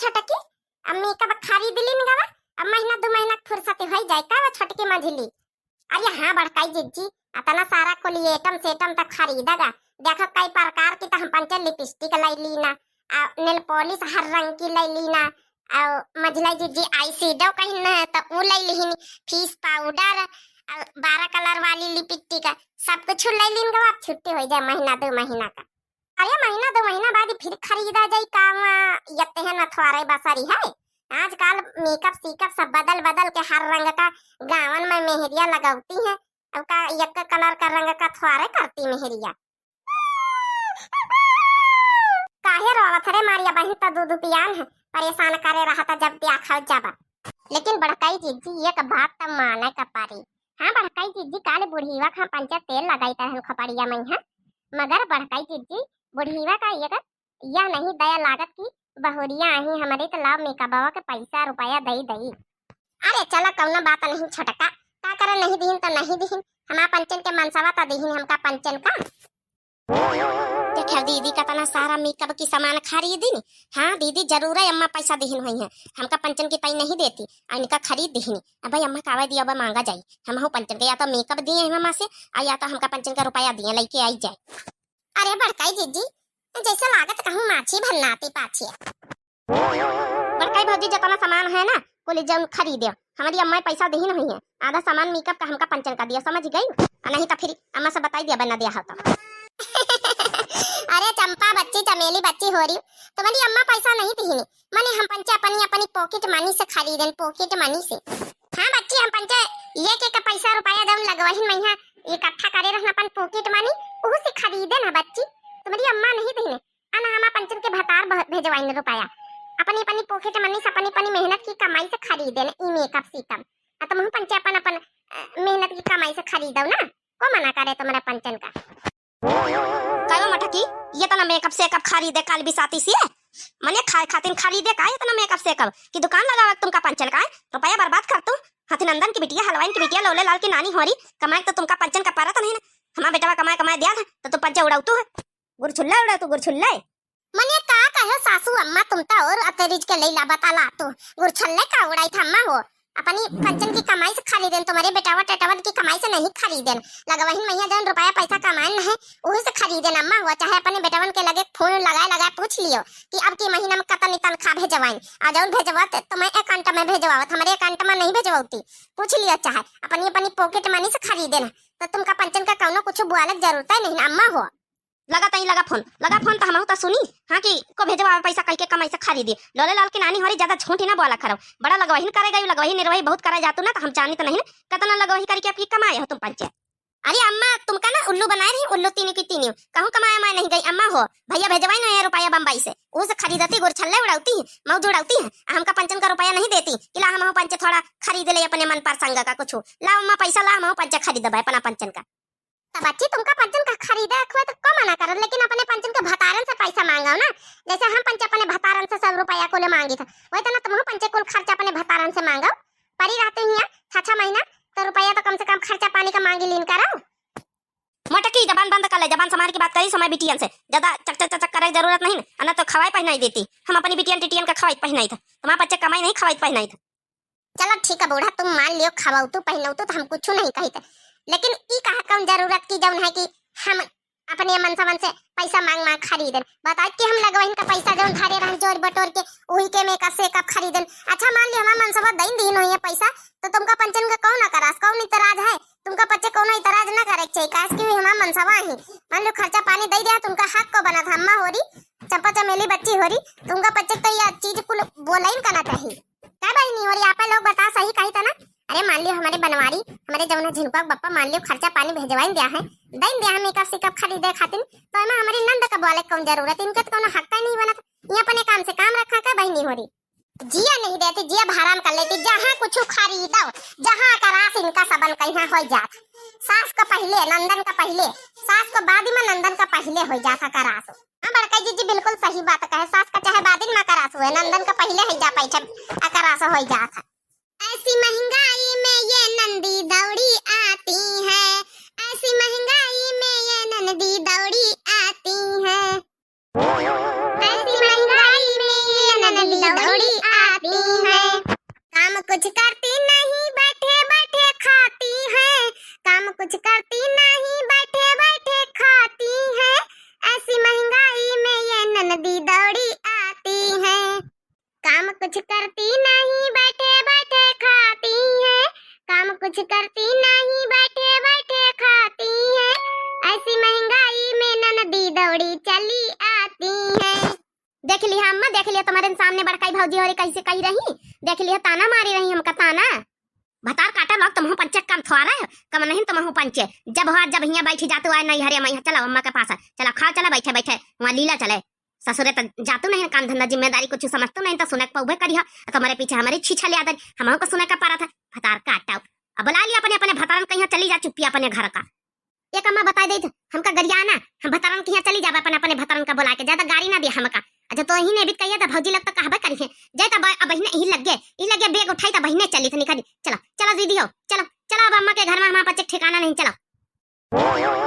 छोटकी अब मेकअप खरीद ली न गवा अब महीना 2 महीना फुर्सत हो जाए का वो छोटकी मंझली। अरे हाँ बड़काई जिज्जी अतना सारा कोलिएटम सेटम तक खरीदेगा देखो कई प्रकार की तो हम पंच लिपस्टिक लाई ली ना नेल पॉलिश हर रंग की लाई ली ना मझलाई जिज्जी आई शेडो कहीं ना तो वो लाई ली फीस पाउडर 12 कलर वाली लिपस्टिक सब कुछ लाई ली न आप छुट्टी हो जाए महीना 2 महीना का। अरे महीना 2 महीना बाद फिर खरीदा जाए काम यते है न थोड़े बसरी है। आजकल मेकअप सीकअप सब बदल बदल के हर रंग का गावन में मेहरिया लगाती है अब का एक कलर का रंग का थोड़े करती मेहरिया। काहे रोवत रे मारिया बहन तो दूध पियान है परेशान करे रहा था जब दिया खाओ जाबा। लेकिन बड़काई जीजी एक बात तो माने का पारी। हाँ बड़काई जीजी काले बुढ़ीवा खा पंचा तेल लगाई तरह खपड़िया में है मगर बड़काई जीजी बुढ़ीवा का यह नहीं दया लागत की बहुरिया आई हमारे तो लाभ मेकअप के पैसा रुपया दई दई। अरे चला कौना बात नहीं छोटका का करे नहीं दीन तो नहीं दीन हमारा पंचन के मनसावा तो दीन हमका पंचन का। देखिए दीदी का तना सारा मेकअप की सामान खरीदी नी। हाँ दीदी जरूर है अम्मा पैसा दीन हुई है हमका पंचन की पई नहीं देती इनका खरीद दीनी। अब भाई अम्मा कावा दिया अब मांगा जाए हम हो पंचन के या तो मेकअप दिए अम्मा से या तो हमका पंचन का रुपया दिए लेके आई जाए। अरे बड़काई जीजी जैसे लागत कहूँ माछी भरनाती पाछी बड़काई भौजी जितना सामान है ना को ले जाऊं खरीदे हमारी अम्मा पैसा दही नहीं है आधा सामान मेकअप का हमका पंचन का दिया समझ गई नहीं तो फिर अम्मा से बताई दिया बना दिया होता। अरे चंपा बच्ची चमेली बच्ची हो रही तुम्हारी अम्मा पैसा नहीं दी मने हम पंचे अपनी अपनी पॉकेट मनी से खरीदन पॉकेट मनी से। हाँ बच्ची हम पंचे ये के पैसा रुपया दम लगवाही महीना इकट्ठा करे रहना अपन पॉकेट मनी वो से खरीदे ना बच्ची तुम्हारी अम्मा नहीं दी अना हम पंचन के भतार भेजवाइन रुपया अपनी अपनी पॉकेट मनी से अपनी अपनी मेहनत की कमाई से खरीदे ना ई मेकअप सीकअप तुम पंचे अपन अपन मेहनत की कमाई से खरीदो ना को मना करे तुम्हारा पंचन का। कायो मठकी ये तना मेकअप सेकअप खरीदे काल बिसाती सी है मने खाए खातिर खरीदे का ये तना मेकअप सेकअप की दुकान लगावे तुमका पंचन का रुपया बर्बाद कर तू हथिनंदन की बिटिया हलवाइन की बिटिया लोले लाल की नानी होरी कमाए तो तुमका पंचन का पारा तो नहीं ना हमारा बेटा कमाए कमाए दिया था तो तुम पंचे उड़ाऊ तू है गुरछुल्ला उड़ा तू गुरछुल्ला मने का कहो सासू अम्मा तुम तो और अतरिज के लेला बताला तू गुरछुल्ले का उड़ाई था अम्मा हो अपनी पंचन की कमाई से खरीदेन तुम्हारे बेटावा टेटावन की कमाई से नहीं खरीदेन लगवाहिन मैया जन रुपया पैसा कमाएन है वही से खरीदेन अम्मा हुआ चाहे अपने बेटावन के लगे फोन लगाए पूछ लियो कि अब की महीना में कतनी तनख्वाह भेजवाई आ जाऊन भेजवाते तो मैं अकाउंट में भेजवावत हमारे अकाउंट में नहीं भेजवाती पूछ लियो चाहे अपनी अपनी पॉकेट मनी से खरीदेन तो तुमका पंचन का कौनो कुछ बुआलक जरूरत है नहीं अम्मा हो। लगा तई लगा फोन तो हम तो सुनी हाँ कि को भेजवा पैसा कह के कमाई से खरीदी लोले लाल की नानी हमारी ज्यादा झूठी ना बोला करो बड़ा लगवाही करेगा यू लगवाही निर्वाही बहुत करे जातू ना तो हम जानी तो नहीं कतना लगवाही करके आपकी कमाए हो तुम पंचे। अरे अम्मा तुमका ना उल्लू बनाए रही उल्लू तीनी की तीनी कहूँ कमाया मैं नहीं गई अम्मा हो भैया भेजवाई ना रुपया बम्बई से उसे खरीदती गुरछल्ले उड़ाती है मौज उड़ाती है हमका पंचन का रुपया नहीं देती कि ला हम पंचे थोड़ा खरीद ले अपने मन प्रसंग का कुछ ला अम्मा पैसा ला हम पंचे खरीद अपना पंचन का बच्ची तुमका पंचन का खरीदे अखवा तो कम मना करो लेकिन अपने पंचन के भतारन से पैसा मांगो ना जैसे हम पंच अपने भतारन से 100 रुपया को ले मांगी था वही तो ना तुम पंचे कुल खर्चा अपने भतारन से मांगो परी रहते ही 6 महीना तो रुपया तो कम से कम खर्चा पानी का मांगी लीन करो। मोटकी जबान बंद कर ले जबान संभाल की बात करी समय बिटियन से ज्यादा चक चक चक करे जरूरत नहीं ना तो खवाई पहनाई देती हम अपनी बिटियन टिटियन का खवाई पहनाई था तुम्हारा बच्चे कमाई नहीं खवाई पहनाई था। चलो ठीक है बूढ़ा तुम मान लियो खवाऊ तू पहनाऊ तो हम कुछ नहीं कही थे लेकिन ई कहा कौन जरूरत की जौन है कि हम अपने मन समन से पैसा मांग मांग खरीदन बता कि हम लगवाइन का पैसा जौन धारे रहन जोर बटोर के वही के में कसे कब खरीदन। अच्छा मान लियो हमारा मन सब दिन दिन होई है पैसा तो तुमका पंचन का कौन करास कौन इतराज है तुमका बच्चे कोनो इतराज ना करे चाहिए काश कि हमारा मन सब ही मान लो खर्चा पानी दे दिया तुमका हक को बना था अम्मा होरी चंपा चमेली बच्ची होरी तुमका बच्चे तो ये चीज कुल बोलाइन करना चाहिए क्या भाई नहीं हो रही आप लोग बता सही कही था ना। अरे मान लियो हमारे बनवारी हमारे जमुना झिनका बप्पा मान लियो खर्चा पानी भेजवाइन दिया है दिन दिया हम मेकअप सिकअप खरीदे खातिर तो हमें हमारी नंद का बोले कौन जरूरत इनका तो कोनो हक नहीं बना ये अपने काम से काम रखा का बहनी हो रही जिया नहीं देती जिया भराम कर लेती जहाँ कुछ खरीदो जहाँ का रास इनका सबन कहीं हो जात सास का पहले नंदन का पहले सास को बाद में नंदन का पहले हो जाता का रास। हाँ बड़का जी बिल्कुल सही बात कहे सास का चाहे बाद में का रास हुए नंदन का पहले है जा पैसा का रास हो जाता। ऐसी महंगाई में ये नंदी दौड़ी आती है ऐसी महंगाई में ये नंदी दौड़ी आती है ऐसी महंगाई में ये नंदी दौड़ी कुछ करती नहीं बैठे बैठे खाती है, काम कुछ करती नहीं बैठे बैठे खाती है, ऐसी महंगाई में ननदी दौड़ी चली आती है। देख लिया अम्मा, देख लिया तुम्हारे सामने बड़काई भौजी और कैसे कही रही, देख लिया ताना मारी रही हमका ताना। भतार काटा लोग तुम पंचक काम थोड़ा है, कम नहीं तुम पंचे जब हो जब हिया बैठी जातू आए नहीं हरे मैं चला अम्मा के पास चला खाओ चला बैठे बैठे वहाँ लीला चले ससुरे तो जातू नहीं काम धंधा जिम्मेदारी कुछ समझतो नहीं तो सुने पौबे करी तुम्हारे पीछे हमारी छीछा ले आदर हम को सुने का पारा था। भतार काटा अब बुला लिया अपने अपने भतारन कहीं चली जा चुप्पी अपने घर का। एक अम्मा बता दे हमका गरियाना हम भतारन कहीं चली जावे अपने अपने भतारन का बुला के ज्यादा गाड़ी ना दे हमका। अच्छा तो ही ने भी कहिए तो भौजी लग तो कहबे करी है जय तब अब बहिने ही लग गए बेग उठाई तो बहिने चली थी निकली चलो चलो दीदी हो चलो चलो अब अम्मा के घर में हमारा बच्चे ठिकाना नहीं चलो।